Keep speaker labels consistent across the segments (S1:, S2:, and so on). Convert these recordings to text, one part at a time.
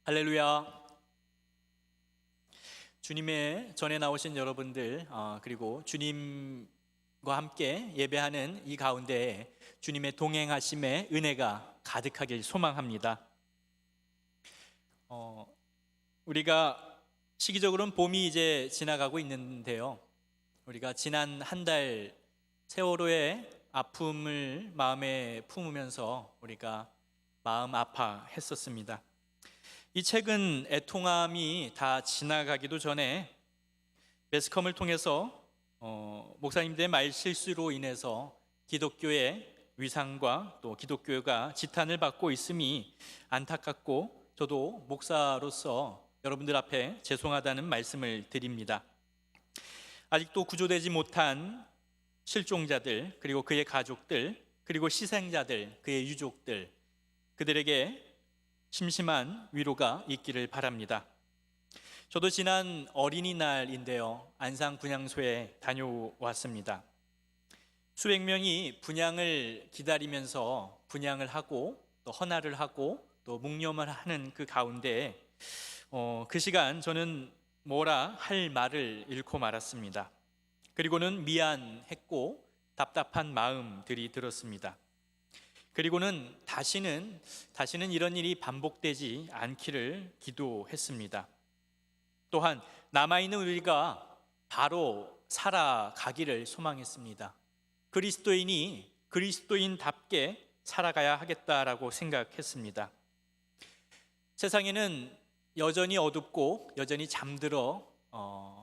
S1: 할렐루야. 주님의 전에 나오신 여러분들, 그리고 주님과 함께 예배하는 이 가운데 주님의 동행하심의 은혜가 가득하길 소망합니다. 우리가 시기적으로는 봄이 이제 지나가고 있는데요, 우리가 지난 한 달 세월호의 아픔을 마음에 품으면서 우리가 마음 아파했었습니다. 이 책은 애통함이 다 지나가기도 전에 매스컴을 통해서 목사님들의 말 실수로 인해서 기독교의 위상과 또 기독교가 지탄을 받고 있음이 안타깝고, 저도 목사로서 여러분들 앞에 죄송하다는 말씀을 드립니다. 아직도 구조되지 못한 실종자들, 그리고 그의 가족들, 그리고 희생자들, 그의 유족들, 그들에게 심심한 위로가 있기를 바랍니다. 저도 지난 어린이날인데요, 안상 분향소에 다녀왔습니다. 수백 명이 분향을 기다리면서 분향을 하고 또 헌화를 하고 또 묵념을 하는 그 가운데 그 시간 저는 뭐라 할 말을 잃고 말았습니다. 그리고는 미안했고 답답한 마음들이 들었습니다. 그리고는 다시는 이런 일이 반복되지 않기를 기도했습니다. 또한 남아있는 우리가 바로 살아가기를 소망했습니다. 그리스도인이 그리스도인답게 살아가야 하겠다라고 생각했습니다. 세상에는 여전히 어둡고 여전히 잠들어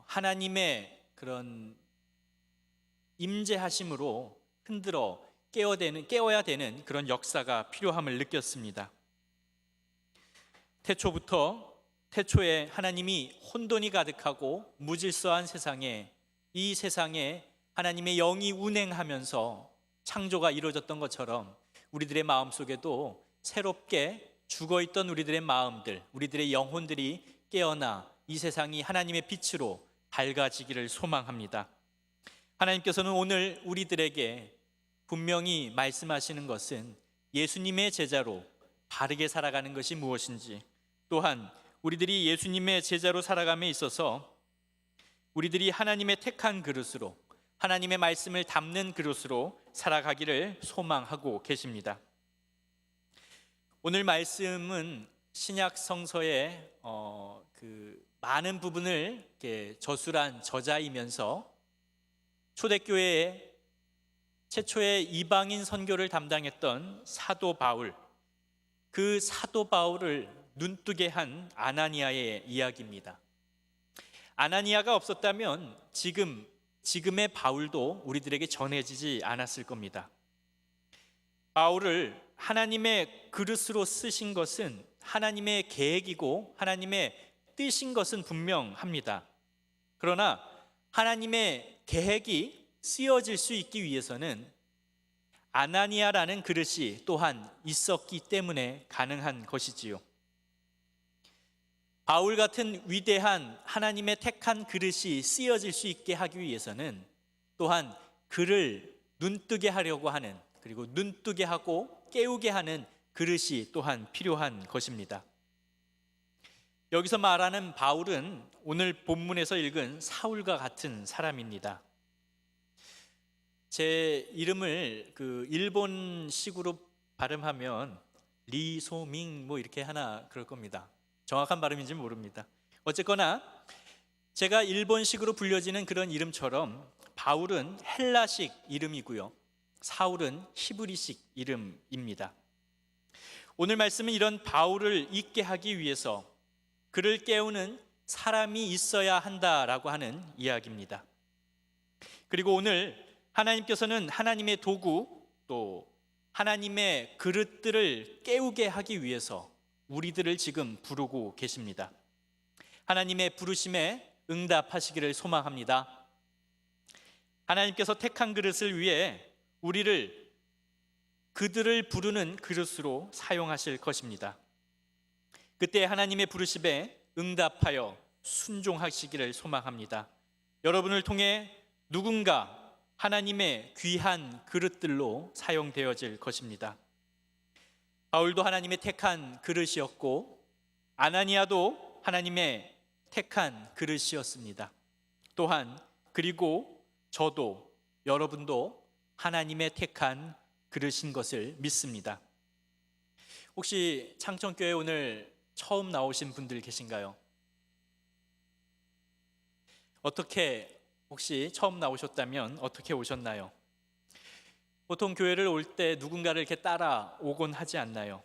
S1: 하나님의 그런 임재하심으로 흔들어 깨어야 되는 그런 역사가 필요함을 느꼈습니다. 태초에 하나님이 혼돈이 가득하고 무질서한 이 세상에 하나님의 영이 운행하면서 창조가 이루어졌던 것처럼 우리들의 마음속에도 새롭게 죽어있던 우리들의 마음들, 우리들의 영혼들이 깨어나 이 세상이 하나님의 빛으로 밝아지기를 소망합니다. 하나님께서는 오늘 우리들에게 분명히 말씀하시는 것은 예수님의 제자로 바르게 살아가는 것이 무엇인지, 또한 우리들이 예수님의 제자로 살아감에 있어서 우리들이 하나님의 택한 그릇으로, 하나님의 말씀을 담는 그릇으로 살아가기를 소망하고 계십니다. 오늘 말씀은 신약 성서의 많은 부분을 저술한 저자이면서 초대교회의 최초의 이방인 선교를 담당했던 사도 바울, 그 사도 바울을 눈뜨게 한 아나니아의 이야기입니다. 아나니아가 없었다면 지금의 바울도 우리들에게 전해지지 않았을 겁니다. 바울을 하나님의 그릇으로 쓰신 것은 하나님의 계획이고 하나님의 뜻인 것은 분명합니다. 그러나 하나님의 계획이 쓰여질 수 있기 위해서는 아나니아라는 그릇이 또한 있었기 때문에 가능한 것이지요. 바울 같은 위대한 하나님의 택한 그릇이 쓰여질 수 있게 하기 위해서는 또한 그를 눈뜨게 하려고 하는, 그리고 눈뜨게 하고 깨우게 하는 그릇이 또한 필요한 것입니다. 여기서 말하는 바울은 오늘 본문에서 읽은 사울과 같은 사람입니다. 제 이름을 일본식으로 발음하면 리소밍 이렇게 하나 그럴 겁니다. 정확한 발음인지는 모릅니다. 어쨌거나 제가 일본식으로 불려지는 그런 이름처럼 바울은 헬라식 이름이고요, 사울은 히브리식 이름입니다. 오늘 말씀은 이런 바울을 있게 하기 위해서 그를 깨우는 사람이 있어야 한다라고 하는 이야기입니다. 그리고 오늘 하나님께서는 하나님의 도구, 또 하나님의 그릇들을 깨우게 하기 위해서 우리들을 지금 부르고 계십니다. 하나님의 부르심에 응답하시기를 소망합니다. 하나님께서 택한 그릇을 위해 그들을 부르는 그릇으로 사용하실 것입니다. 그때 하나님의 부르심에 응답하여 순종하시기를 소망합니다. 여러분을 통해 누군가 하나님의 귀한 그릇들로 사용되어질 것입니다. 바울도 하나님의 택한 그릇이었고 아나니아도 하나님의 택한 그릇이었습니다. 또한 그리고 저도 여러분도 하나님의 택한 그릇인 것을 믿습니다. 혹시 창천교회 오늘 처음 나오신 분들 계신가요? 어떻게 혹시 처음 나오셨다면 어떻게 오셨나요? 보통 교회를 올 때 누군가를 이렇게 따라오곤 하지 않나요?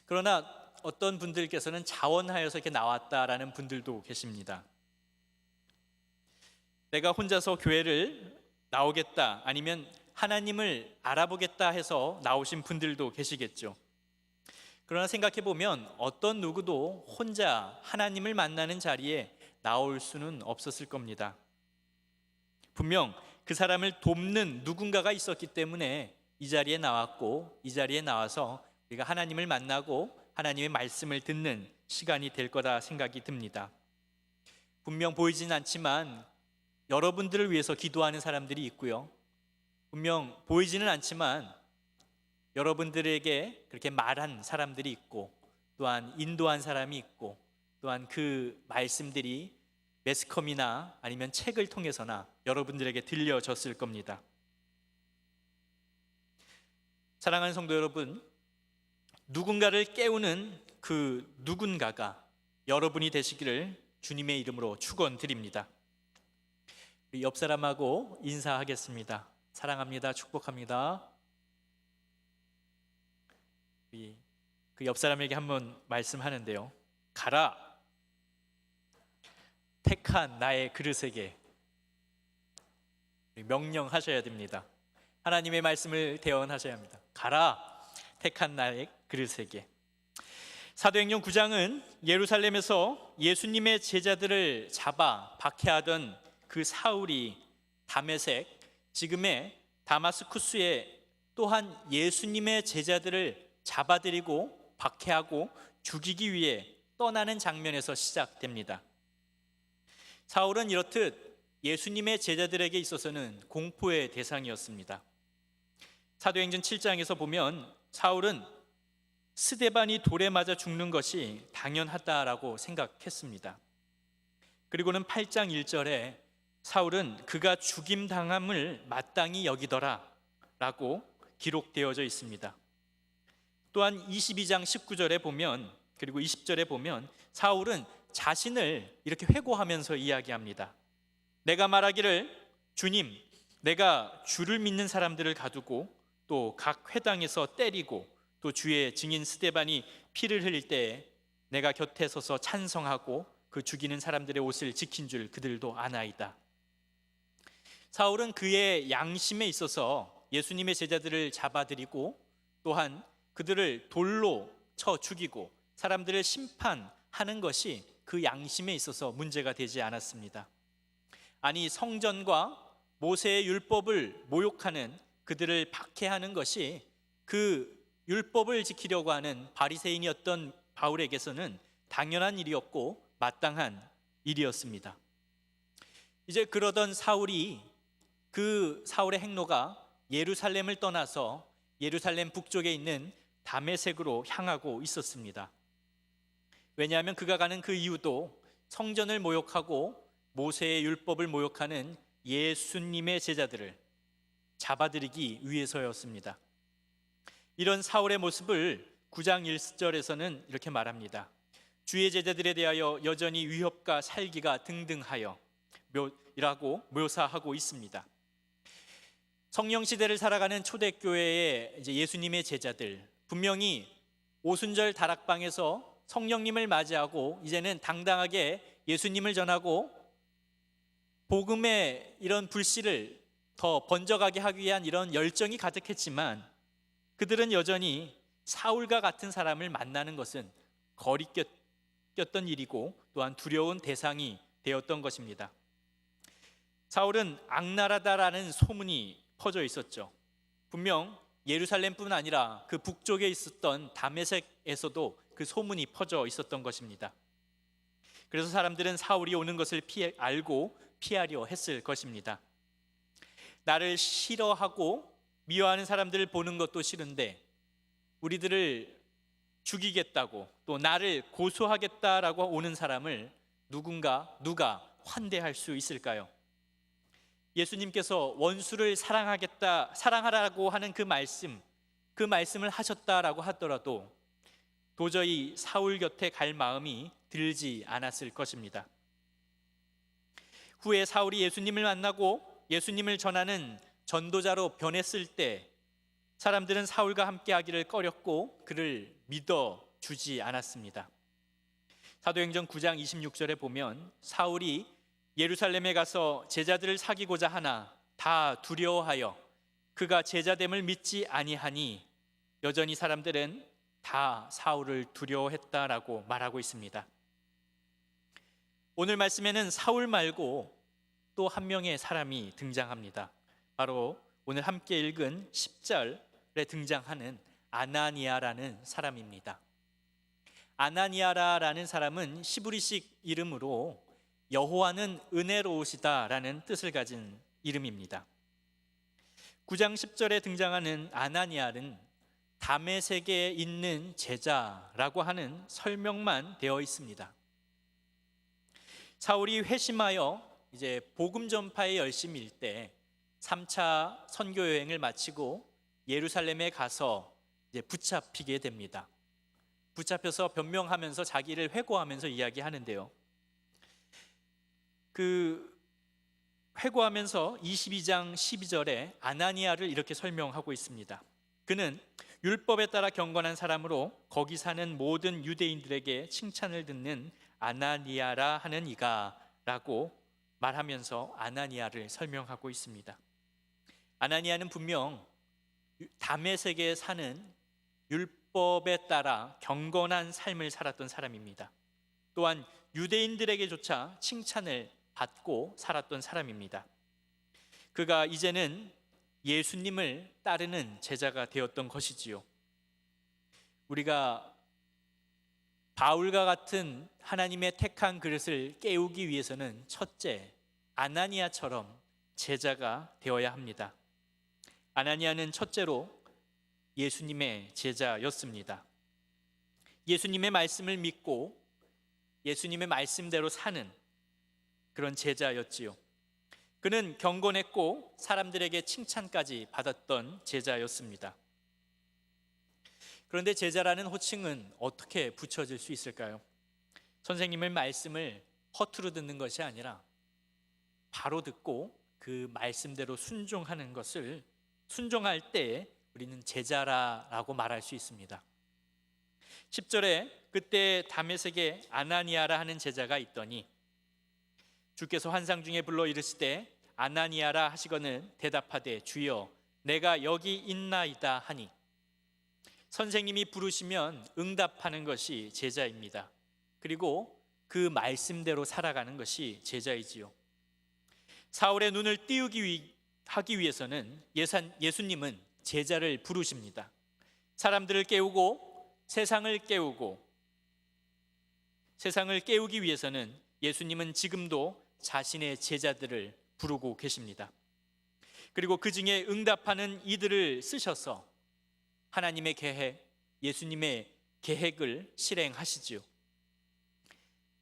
S1: 그러나 어떤 분들께서는 자원하여서 이렇게 나왔다라는 분들도 계십니다. 내가 혼자서 교회를 나오겠다, 아니면 하나님을 알아보겠다 해서 나오신 분들도 계시겠죠. 그러나 생각해 보면 어떤 누구도 혼자 하나님을 만나는 자리에 나올 수는 없었을 겁니다. 분명 그 사람을 돕는 누군가가 있었기 때문에 이 자리에 나왔고, 이 자리에 나와서 우리가 하나님을 만나고 하나님의 말씀을 듣는 시간이 될 거다 생각이 듭니다. 분명 보이진 않지만 여러분들을 위해서 기도하는 사람들이 있고요, 분명 보이지는 않지만 여러분들에게 그렇게 말한 사람들이 있고, 또한 인도한 사람이 있고, 또한 그 말씀들이 매스컴이나 아니면 책을 통해서나 여러분들에게 들려졌을 겁니다. 사랑하는 성도 여러분, 누군가를 깨우는 그 누군가가 여러분이 되시기를 주님의 이름으로 축원드립니다. 옆 사람하고 인사하겠습니다. 사랑합니다. 축복합니다. 그 옆 사람에게 한번 말씀하는데요. 가라, 택한 나의 그릇에게. 명령하셔야 됩니다. 하나님의 말씀을 대언하셔야 합니다. 가라, 택한 나의 그릇에게. 사도행전 9장은 예루살렘에서 예수님의 제자들을 잡아 박해하던 그 사울이 다메섹, 지금의 다마스쿠스에 또한 예수님의 제자들을 잡아들이고 박해하고 죽이기 위해 떠나는 장면에서 시작됩니다. 사울은 이렇듯 예수님의 제자들에게 있어서는 공포의 대상이었습니다. 사도행전 7장에서 보면 사울은 스데반이 돌에 맞아 죽는 것이 당연하다라고 생각했습니다. 그리고는 8장 1절에 사울은 그가 죽임당함을 마땅히 여기더라 라고 기록되어져 있습니다. 또한 22장 19절에 보면, 그리고 20절에 보면 사울은 자신을 이렇게 회고하면서 이야기합니다. 내가 말하기를, 주님, 내가 주를 믿는 사람들을 가두고 또 각 회당에서 때리고 또 주의 증인 스데반이 피를 흘릴 때에 내가 곁에 서서 찬성하고 그 죽이는 사람들의 옷을 지킨 줄 그들도 아나이다. 사울은 그의 양심에 있어서 예수님의 제자들을 잡아들이고 또한 그들을 돌로 쳐 죽이고 사람들을 심판하는 것이 그 양심에 있어서 문제가 되지 않았습니다. 아니, 성전과 모세의 율법을 모욕하는, 그들을 박해하는 것이 그 율법을 지키려고 하는 바리새인이었던 바울에게서는 당연한 일이었고 마땅한 일이었습니다. 이제 그러던 사울이, 그 사울의 행로가 예루살렘을 떠나서 예루살렘 북쪽에 있는 다메섹으로 향하고 있었습니다. 왜냐하면 그가 가는 그 이유도 성전을 모욕하고 모세의 율법을 모욕하는 예수님의 제자들을 잡아들이기 위해서였습니다. 이런 사울의 모습을 9장 1절에서는 이렇게 말합니다. 주의 제자들에 대하여 여전히 위협과 살기가 등등하여 이라고 묘사하고 있습니다. 성령 시대를 살아가는 초대교회의 이제 예수님의 제자들, 분명히 오순절 다락방에서 성령님을 맞이하고 이제는 당당하게 예수님을 전하고 복음의 이런 불씨를 더 번져가게 하기 위한 이런 열정이 가득했지만 그들은 여전히 사울과 같은 사람을 만나는 것은 거리꼈던 일이고 또한 두려운 대상이 되었던 것입니다. 사울은 악랄하다라는 소문이 퍼져 있었죠. 분명 예루살렘뿐 아니라 그 북쪽에 있었던 다메섹에서도 그 소문이 퍼져 있었던 것입니다. 그래서 사람들은 사울이 오는 것을 알고 피하려 했을 것입니다. 나를 싫어하고 미워하는 사람들을 보는 것도 싫은데 우리들을 죽이겠다고 또 나를 고소하겠다라고 오는 사람을 누가 환대할 수 있을까요? 예수님께서 원수를 사랑하라고 하는 그 말씀을 하셨다라고 하더라도 도저히 사울 곁에 갈 마음이 들지 않았을 것입니다. 후에 사울이 예수님을 만나고 예수님을 전하는 전도자로 변했을 때 사람들은 사울과 함께 하기를 꺼렸고 그를 믿어주지 않았습니다. 사도행전 9장 26절에 보면 사울이 예루살렘에 가서 제자들을 사귀고자 하나 다 두려워하여 그가 제자됨을 믿지 아니하니 여전히 사람들은 다 사울을 두려워했다라고 말하고 있습니다. 오늘 말씀에는 사울 말고 또 한 명의 사람이 등장합니다. 바로 오늘 함께 읽은 10절에 등장하는 아나니아라는 사람입니다. 아나니아라는 사람은 시브리식 이름으로 여호와는 은혜로우시다라는 뜻을 가진 이름입니다. 9장 10절에 등장하는 아나니아는 다메섹에 있는 제자라고 하는 설명만 되어 있습니다. 사울이 회심하여 이제 복음 전파에 열심일 때 3차 선교 여행을 마치고 예루살렘에 가서 이제 붙잡히게 됩니다. 붙잡혀서 변명하면서 자기를 회고하면서 이야기하는데요. 그 회고하면서 22장 12절에 아나니아를 이렇게 설명하고 있습니다. 그는 율법에 따라 경건한 사람으로 거기 사는 모든 유대인들에게 칭찬을 듣는 아나니아라 하는 이가 라고 말하면서 아나니아를 설명하고 있습니다. 아나니아는 분명 다메섹에 사는 율법에 따라 경건한 삶을 살았던 사람입니다. 또한 유대인들에게조차 칭찬을 받고 살았던 사람입니다. 그가 이제는 예수님을 따르는 제자가 되었던 것이지요. 우리가 바울과 같은 하나님의 택한 그릇을 깨우기 위해서는 첫째, 아나니아처럼 제자가 되어야 합니다. 아나니아는 첫째로 예수님의 제자였습니다. 예수님의 말씀을 믿고 예수님의 말씀대로 사는 그런 제자였지요. 그는 경건했고 사람들에게 칭찬까지 받았던 제자였습니다. 그런데 제자라는 호칭은 어떻게 붙여질 수 있을까요? 선생님의 말씀을 허투루 듣는 것이 아니라 바로 듣고 그 말씀대로 순종할 때 우리는 제자라고 말할 수 있습니다. 10절에 그때 다메섹에 아나니아라 하는 제자가 있더니 주께서 환상 중에 불러 이르시되 아나니아라 하시거늘 대답하되 주여 내가 여기 있나이다 하니 선생님이 부르시면 응답하는 것이 제자입니다. 그리고 그 말씀대로 살아가는 것이 제자이지요. 사울의 눈을 띄우기 하기 위해서는 예수님은 제자를 부르십니다. 사람들을 깨우고 세상을 깨우기 위해서는 예수님은 지금도 자신의 제자들을 부르고 계십니다. 그리고 그 중에 응답하는 이들을 쓰셔서 하나님의 계획, 예수님의 계획을 실행하시지요.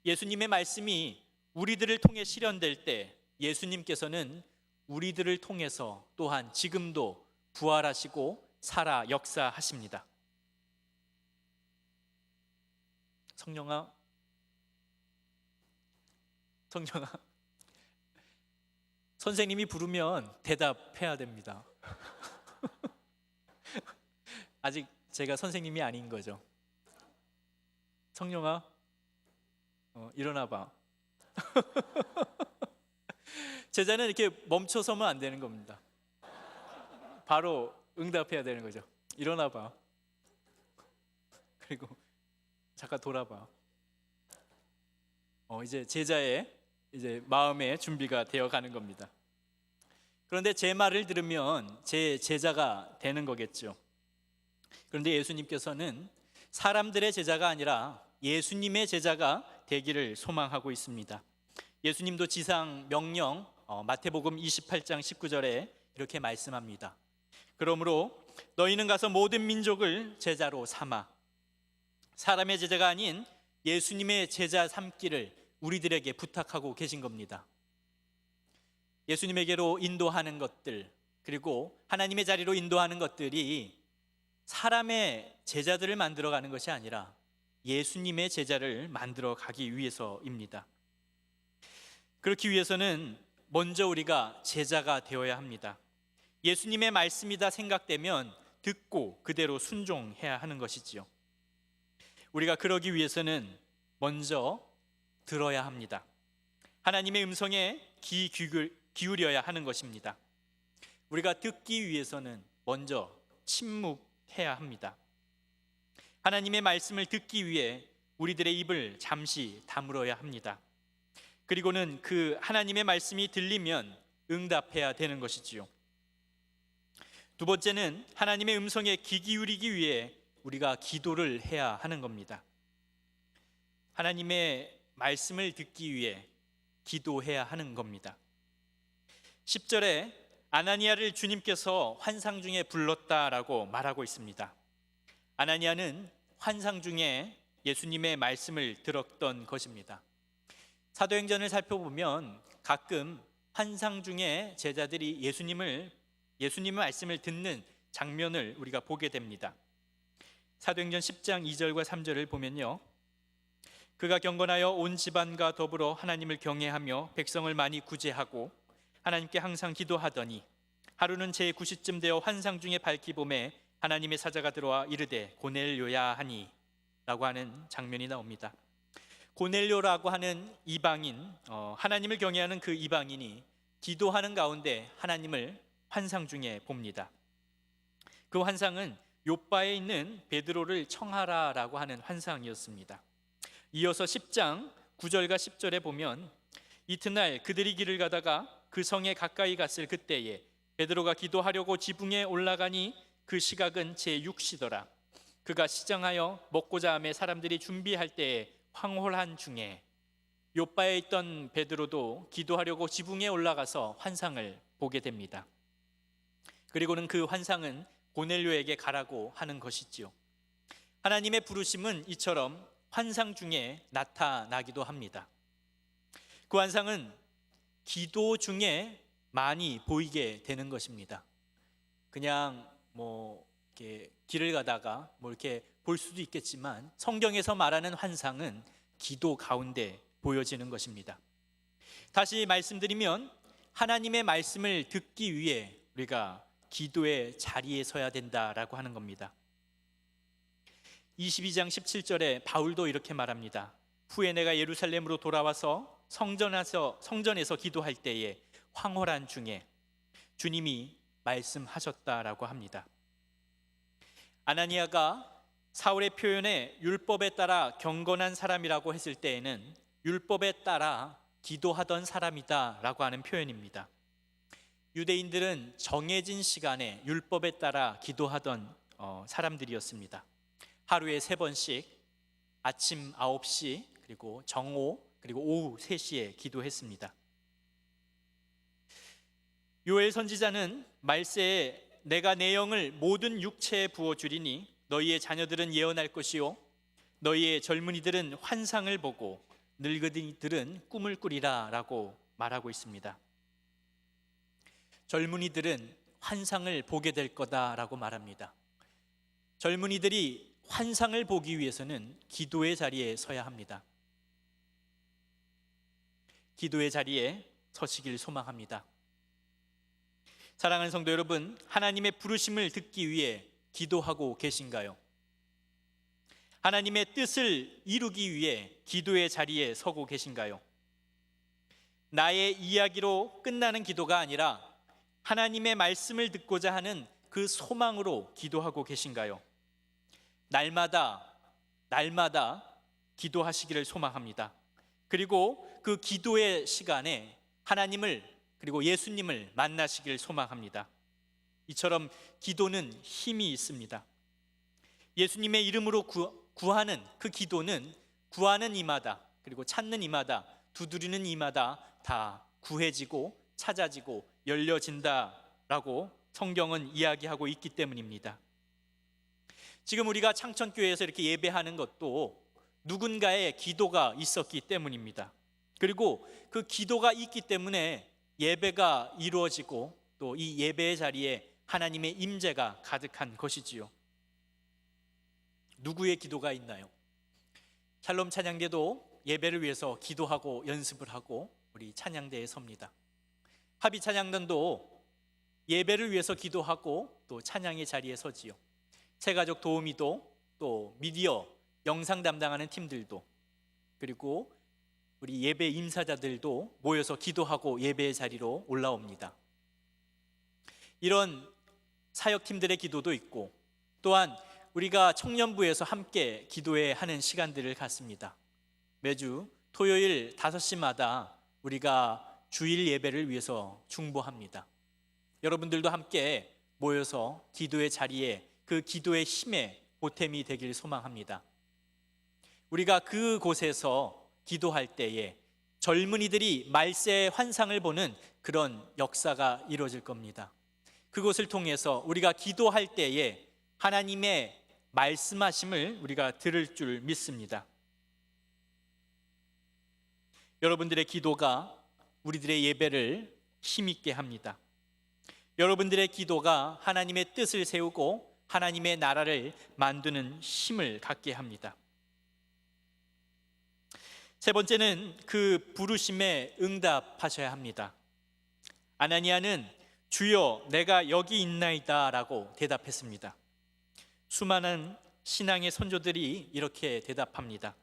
S1: 예수님의 말씀이 우리들을 통해 실현될 때 예수님께서는 우리들을 통해서 또한 지금도 부활하시고 살아 역사하십니다. 성령아 선생님이 부르면 대답해야 됩니다. 아직 제가 선생님이 아닌 거죠. 성령아 일어나 봐. 제자는 이렇게 멈춰서면 안 되는 겁니다. 바로 응답해야 되는 거죠. 일어나 봐. 그리고 잠깐 돌아봐. 이제 제자의 이제 마음의 준비가 되어 가는 겁니다. 그런데 제 말을 들으면 제 제자가 되는 거겠죠. 그런데 예수님께서는 사람들의 제자가 아니라 예수님의 제자가 되기를 소망하고 있습니다. 예수님도 지상 명령 마태복음 28장 19절에 이렇게 말씀합니다. 그러므로 너희는 가서 모든 민족을 제자로 삼아 사람의 제자가 아닌 예수님의 제자 삼기를 우리들에게 부탁하고 계신 겁니다. 예수님에게로 인도하는 것들, 그리고 하나님의 자리로 인도하는 것들이 사람의 제자들을 만들어가는 것이 아니라 예수님의 제자를 만들어 가기 위해서입니다. 그렇기 위해서는 먼저 우리가 제자가 되어야 합니다. 예수님의 말씀이다 생각되면 듣고 그대로 순종해야 하는 것이지요. 우리가 그러기 위해서는 먼저 들어야 합니다. 하나님의 음성에 귀 기울여야 하는 것입니다. 우리가 듣기 위해서는 먼저 침묵해야 합니다. 하나님의 말씀을 듣기 위해 우리들의 입을 잠시 다물어야 합니다. 그리고는 그 하나님의 말씀이 들리면 응답해야 되는 것이지요. 두 번째는 하나님의 음성에 귀 기울이기 위해 우리가 기도를 해야 하는 겁니다. 하나님의 말씀을 듣기 위해 기도해야 하는 겁니다. 10절에 아나니아를 주님께서 환상 중에 불렀다라고 말하고 있습니다. 아나니아는 환상 중에 예수님의 말씀을 들었던 것입니다. 사도행전을 살펴보면 가끔 환상 중에 제자들이 예수님의 말씀을 듣는 장면을 우리가 보게 됩니다. 사도행전 10장 2절과 3절을 보면요, 그가 경건하여 온 집안과 더불어 하나님을 경외하며 백성을 많이 구제하고 하나님께 항상 기도하더니 하루는 제9시쯤 되어 환상 중에 밝기 봄에 하나님의 사자가 들어와 이르되 고넬료야 하니 라고 하는 장면이 나옵니다. 고넬료라고 하는 이방인, 하나님을 경외하는 그 이방인이 기도하는 가운데 하나님을 환상 중에 봅니다. 그 환상은 요바에 있는 베드로를 청하라라고 하는 환상이었습니다. 이어서 10장 9절과 10절에 보면 이튿날 그들이 길을 가다가 그 성에 가까이 갔을 그때에 베드로가 기도하려고 지붕에 올라가니 그 시각은 제6시더라. 그가 시장하여 먹고자 하며 사람들이 준비할 때에 황홀한 중에 요바에 있던 베드로도 기도하려고 지붕에 올라가서 환상을 보게 됩니다. 그리고는 그 환상은 고넬료에게 가라고 하는 것이지요. 하나님의 부르심은 이처럼 환상 중에 나타나기도 합니다. 그 환상은 기도 중에 많이 보이게 되는 것입니다. 그냥 이렇게 길을 가다가 이렇게 볼 수도 있겠지만 성경에서 말하는 환상은 기도 가운데 보여지는 것입니다. 다시 말씀드리면 하나님의 말씀을 듣기 위해 우리가 기도의 자리에 서야 된다라고 하는 겁니다. 22장 17절에 바울도 이렇게 말합니다. 후에 내가 예루살렘으로 돌아와서 성전에서 기도할 때에 황홀한 중에 주님이 말씀하셨다라고 합니다. 아나니아가 사울의 표현에 율법에 따라 경건한 사람이라고 했을 때에는 율법에 따라 기도하던 사람이다라고 하는 표현입니다. 유대인들은 정해진 시간에 율법에 따라 기도하던 사람들이었습니다. 하루에 3번씩 아침 9시 그리고 정오 그리고 오후 3시에 기도했습니다. 요엘 선지자는 말세에 내가 내 영을 모든 육체에 부어주리니 너희의 자녀들은 예언할 것이요 너희의 젊은이들은 환상을 보고 늙은이들은 꿈을 꾸리라 라고 말하고 있습니다. 젊은이들은 환상을 보게 될 거다라고 말합니다. 젊은이들이 환상을 보기 위해서는 기도의 자리에 서야 합니다. 기도의 자리에 서시길 소망합니다. 사랑하는 성도 여러분, 하나님의 부르심을 듣기 위해 기도하고 계신가요? 하나님의 뜻을 이루기 위해 기도의 자리에 서고 계신가요? 나의 이야기로 끝나는 기도가 아니라 하나님의 말씀을 듣고자 하는 그 소망으로 기도하고 계신가요? 날마다 기도하시기를 소망합니다. 그리고 그 기도의 시간에 하나님을 그리고 예수님을 만나시길 소망합니다. 이처럼 기도는 힘이 있습니다. 예수님의 이름으로 구하는 그 기도는 구하는 이마다 그리고 찾는 이마다 두드리는 이마다 다 구해지고 찾아지고 열려진다라고 성경은 이야기하고 있기 때문입니다. 지금 우리가 창천교회에서 이렇게 예배하는 것도 누군가의 기도가 있었기 때문입니다. 그리고 그 기도가 있기 때문에 예배가 이루어지고 또 이 예배의 자리에 하나님의 임재가 가득한 것이지요. 누구의 기도가 있나요? 샬롬 찬양대도 예배를 위해서 기도하고 연습을 하고 우리 찬양대에 섭니다. 합의 찬양단도 예배를 위해서 기도하고 또 찬양의 자리에 서지요. 새가족 도우미도 또 미디어 영상 담당하는 팀들도 그리고 우리 예배 임사자들도 모여서 기도하고 예배의 자리로 올라옵니다. 이런 사역팀들의 기도도 있고 또한 우리가 청년부에서 함께 기도회 하는 시간들을 갖습니다. 매주 토요일 5시마다 우리가 주일 예배를 위해서 중보합니다. 여러분들도 함께 모여서 기도의 자리에 그 기도의 힘에 보탬이 되길 소망합니다. 우리가 그곳에서 기도할 때에 젊은이들이 말세의 환상을 보는 그런 역사가 이루어질 겁니다. 그곳을 통해서 우리가 기도할 때에 하나님의 말씀하심을 우리가 들을 줄 믿습니다. 여러분들의 기도가 우리들의 예배를 힘있게 합니다. 여러분들의 기도가 하나님의 뜻을 세우고 하나님의 나라를 만드는 힘을 갖게 합니다. 세 번째는 그 부르심에 응답하셔야 합니다. 아나니아는 주여 내가 여기 있나이다 라고 대답했습니다. 수많은 신앙의 선조들이 이렇게 대답합니다.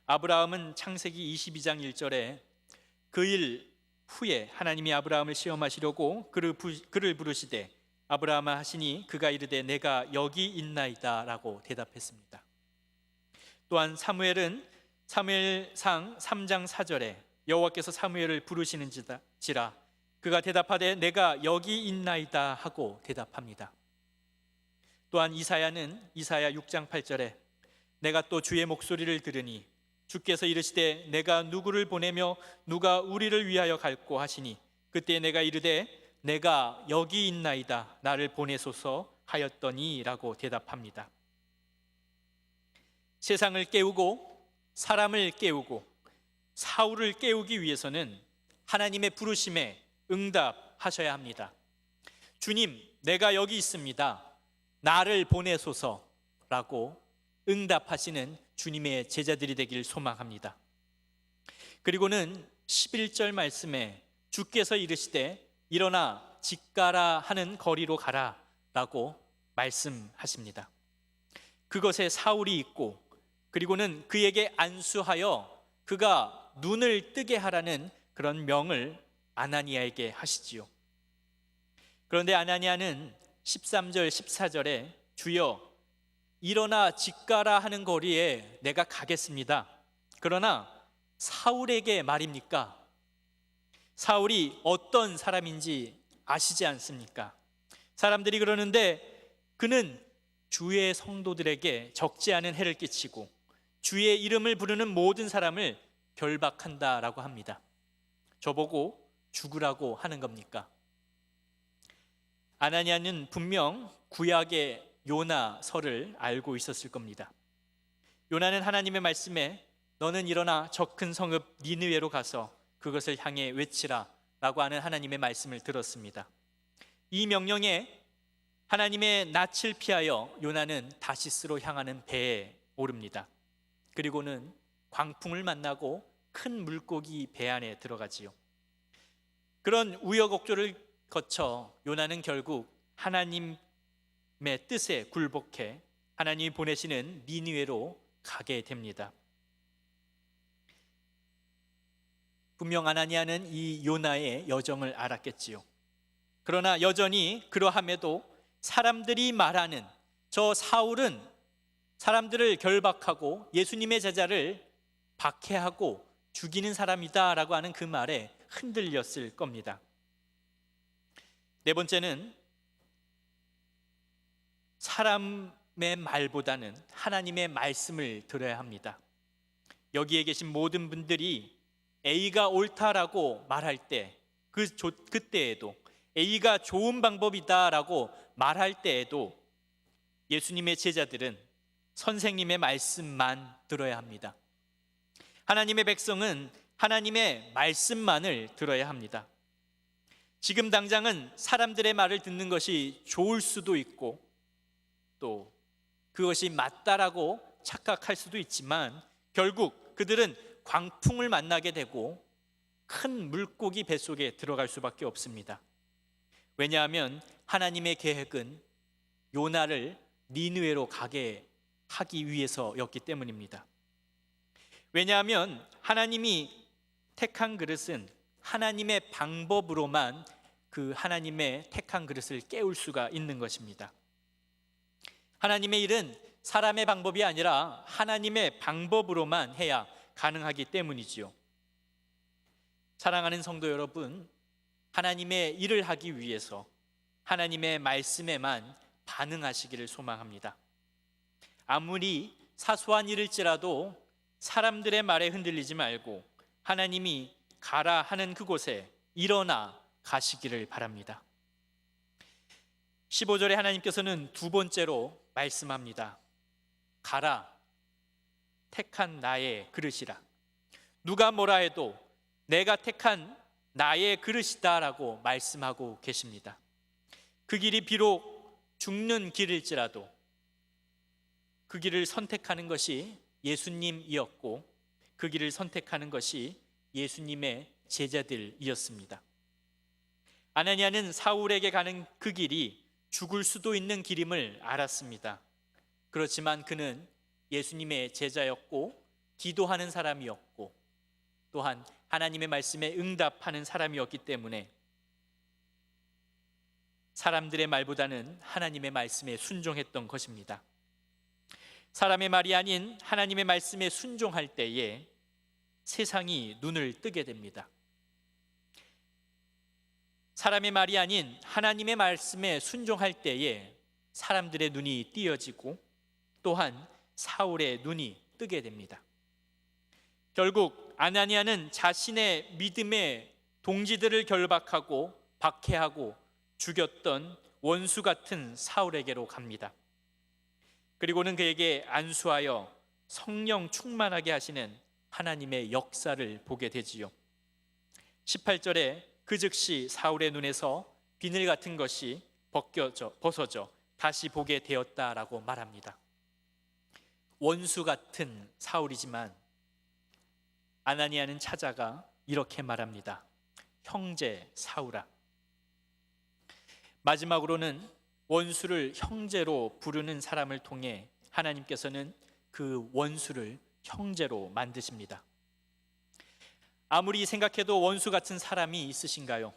S1: 아브라함은 창세기 22장 1절에 그 일 후에 하나님이 아브라함을 시험하시려고 그를 부르시되 아브라함아 하시니 그가 이르되 내가 여기 있나이다 라고 대답했습니다. 또한 사무엘은 사무엘상 3장 4절에 여호와께서 사무엘을 부르시는지라 그가 대답하되 내가 여기 있나이다 하고 대답합니다. 또한 이사야는 이사야 6장 8절에 내가 또 주의 목소리를 들으니 주께서 이르시되 내가 누구를 보내며 누가 우리를 위하여 갈꼬 하시니 그때 내가 이르되 내가 여기 있나이다 나를 보내소서 하였더니 라고 대답합니다. 세상을 깨우고 사람을 깨우고 사울을 깨우기 위해서는 하나님의 부르심에 응답하셔야 합니다. 주님, 내가 여기 있습니다. 나를 보내소서라고 응답하시는 주님의 제자들이 되길 소망합니다. 그리고는 11절 말씀에 주께서 이르시되 일어나 직가라 하는 거리로 가라 라고 말씀하십니다. 그것에 사울이 있고 그리고는 그에게 안수하여 그가 눈을 뜨게 하라는 그런 명을 아나니아에게 하시지요. 그런데 아나니아는 13절 14절에 주여 일어나 직가라 하는 거리에 내가 가겠습니다. 그러나 사울에게 말입니까? 사울이 어떤 사람인지 아시지 않습니까? 사람들이 그러는데 그는 주의 성도들에게 적지 않은 해를 끼치고 주의 이름을 부르는 모든 사람을 결박한다라고 합니다. 저보고 죽으라고 하는 겁니까? 아나니아는 분명 구약의 요나서를 알고 있었을 겁니다. 요나는 하나님의 말씀에 너는 일어나 저 큰 성읍 니느웨로 가서 그것을 향해 외치라 라고 하는 하나님의 말씀을 들었습니다. 이 명령에 하나님의 낯을 피하여 요나는 다시스로 향하는 배에 오릅니다. 그리고는 광풍을 만나고 큰 물고기 배 안에 들어가지요. 그런 우여곡절을 거쳐 요나는 결국 하나님의 뜻에 굴복해 하나님이 보내시는 니느웨로 가게 됩니다. 분명 아나니아는 이 요나의 여정을 알았겠지요. 그러나 여전히 그러함에도 사람들이 말하는 저 사울은 사람들을 결박하고 예수님의 제자를 박해하고 죽이는 사람이다 라고 하는 그 말에 흔들렸을 겁니다. 네 번째는 사람의 말보다는 하나님의 말씀을 들어야 합니다. 여기에 계신 모든 분들이 A가 옳다라고 말할 때 그때에도 A가 좋은 방법이다라고 말할 때에도 예수님의 제자들은 선생님의 말씀만 들어야 합니다. 하나님의 백성은 하나님의 말씀만을 들어야 합니다. 지금 당장은 사람들의 말을 듣는 것이 좋을 수도 있고 또 그것이 맞다라고 착각할 수도 있지만 결국 그들은 광풍을 만나게 되고 큰 물고기 뱃속에 들어갈 수밖에 없습니다. 왜냐하면 하나님의 계획은 요나를 니느웨로 가게 하기 위해서였기 때문입니다. 왜냐하면 하나님이 택한 그릇은 하나님의 방법으로만 그 하나님의 택한 그릇을 깨울 수가 있는 것입니다. 하나님의 일은 사람의 방법이 아니라 하나님의 방법으로만 해야 가능하기 때문이지요. 사랑하는 성도 여러분, 하나님의 일을 하기 위해서 하나님의 말씀에만 반응하시기를 소망합니다. 아무리 사소한 일일지라도 사람들의 말에 흔들리지 말고 하나님이 가라 하는 그곳에 일어나 가시기를 바랍니다. 15절에 하나님께서는 두 번째로 말씀합니다. 가라, 택한 나의 그릇이라. 누가 뭐라 해도 내가 택한 나의 그릇이다 라고 말씀하고 계십니다. 그 길이 비록 죽는 길일지라도 그 길을 선택하는 것이 예수님이었고 그 길을 선택하는 것이 예수님의 제자들이었습니다. 아나니아는 사울에게 가는 그 길이 죽을 수도 있는 길임을 알았습니다. 그렇지만 그는 예수님의 제자였고 기도하는 사람이었고 또한 하나님의 말씀에 응답하는 사람이었기 때문에 사람들의 말보다는 하나님의 말씀에 순종했던 것입니다. 사람의 말이 아닌 하나님의 말씀에 순종할 때에 세상이 눈을 뜨게 됩니다. 사람의 말이 아닌 하나님의 말씀에 순종할 때에 사람들의 눈이 띄어지고 또한 사울의 눈이 뜨게 됩니다. 결국 아나니아는 자신의 믿음의 동지들을 결박하고 박해하고 죽였던 원수 같은 사울에게로 갑니다. 그리고는 그에게 안수하여 성령 충만하게 하시는 하나님의 역사를 보게 되지요. 18절에 그 즉시 사울의 눈에서 비늘 같은 것이 벗어져 다시 보게 되었다라고 말합니다. 원수 같은 사울이지만 아나니아는 찾아가 이렇게 말합니다. 형제 사울아. 마지막으로는 원수를 형제로 부르는 사람을 통해 하나님께서는 그 원수를 형제로 만드십니다. 아무리 생각해도 원수 같은 사람이 있으신가요?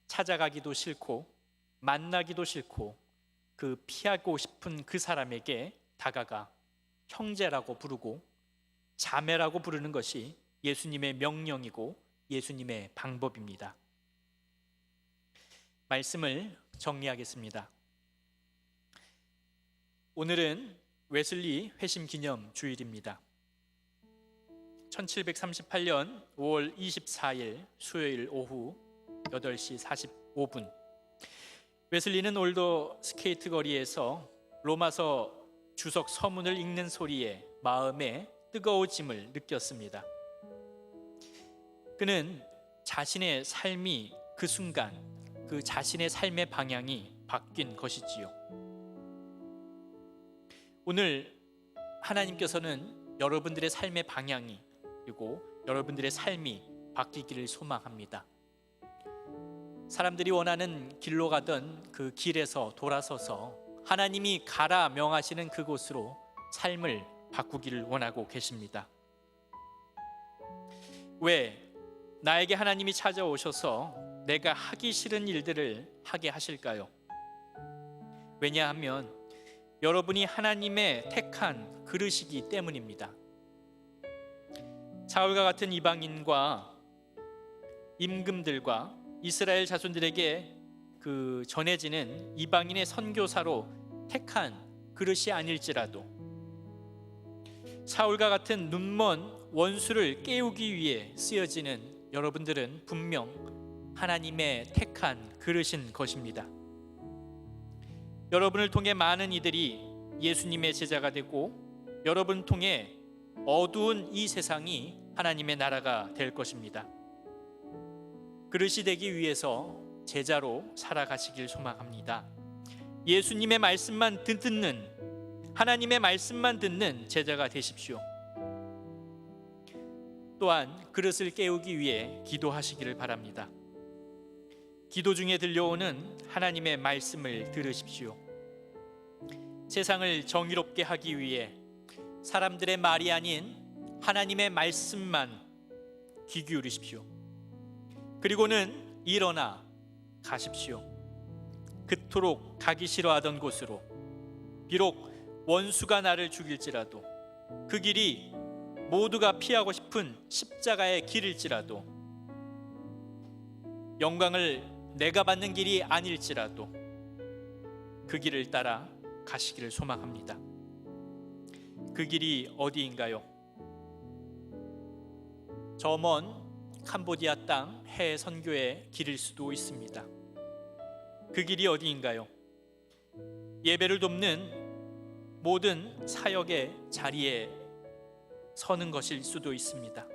S1: 찾아가기도 싫고 만나기도 싫고 그 피하고 싶은 그 사람에게 다가가 형제라고 부르고 자매라고 부르는 것이 예수님의 명령이고 예수님의 방법입니다. 말씀을 정리하겠습니다. 오늘은 웨슬리 회심 기념 주일입니다. 1738년 5월 24일 수요일 오후 8시 45분 웨슬리는 올더 스케이트 거리에서 로마서 주석 서문을 읽는 소리에 마음에 뜨거워짐을 느꼈습니다. 그는 자신의 삶이 그 순간 그 자신의 삶의 방향이 바뀐 것이지요. 오늘 하나님께서는 여러분들의 삶의 방향이 그리고 여러분들의 삶이 바뀌기를 소망합니다. 사람들이 원하는 길로 가던 그 길에서 돌아서서 하나님이 가라 명하시는 그곳으로 삶을 바꾸기를 원하고 계십니다. 왜 나에게 하나님이 찾아오셔서 내가 하기 싫은 일들을 하게 하실까요? 왜냐하면 여러분이 하나님의 택한 그릇이기 때문입니다. 사울과 같은 이방인과 임금들과 이스라엘 자손들에게 그 전해지는 이방인의 선교사로 택한 그릇이 아닐지라도 사울과 같은 눈먼 원수를 깨우기 위해 쓰여지는 여러분들은 분명 하나님의 택한 그릇인 것입니다. 여러분을 통해 많은 이들이 예수님의 제자가 되고 여러분을 통해 어두운 이 세상이 하나님의 나라가 될 것입니다. 그릇이 되기 위해서 제자로 살아가시길 소망합니다. 예수님의 말씀만 듣는, 하나님의 말씀만 듣는 제자가 되십시오. 또한 그릇을 깨우기 위해 기도하시기를 바랍니다. 기도 중에 들려오는 하나님의 말씀을 들으십시오. 세상을 정의롭게 하기 위해 사람들의 말이 아닌 하나님의 말씀만 귀 기울이십시오. 그리고는 일어나 가십시오. 그토록 가기 싫어하던 곳으로, 비록 원수가 나를 죽일지라도, 그 길이 모두가 피하고 싶은 십자가의 길일지라도, 영광을 내가 받는 길이 아닐지라도 그 길을 따라 가시기를 소망합니다. 그 길이 어디인가요? 저 먼 캄보디아 땅 해외 선교의 길일 수도 있습니다. 그 길이 어디인가요? 예배를 돕는 모든 사역의 자리에 서는 것일 수도 있습니다.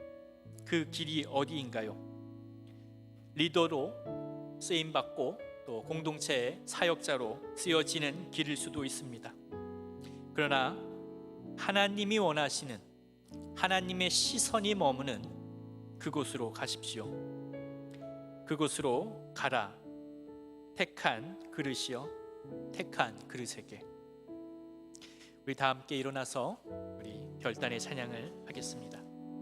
S1: 그 길이 어디인가요? 리더로 쓰임받고 또 공동체의 사역자로 쓰여지는 길일 수도 있습니다. 그러나 하나님이 원하시는, 하나님의 시선이 머무는 그곳으로 가십시오. 그곳으로 가라. 택한 그릇이여, 택한 그릇에게. 우리 다 함께 일어나서 우리 결단의 찬양을 하겠습니다.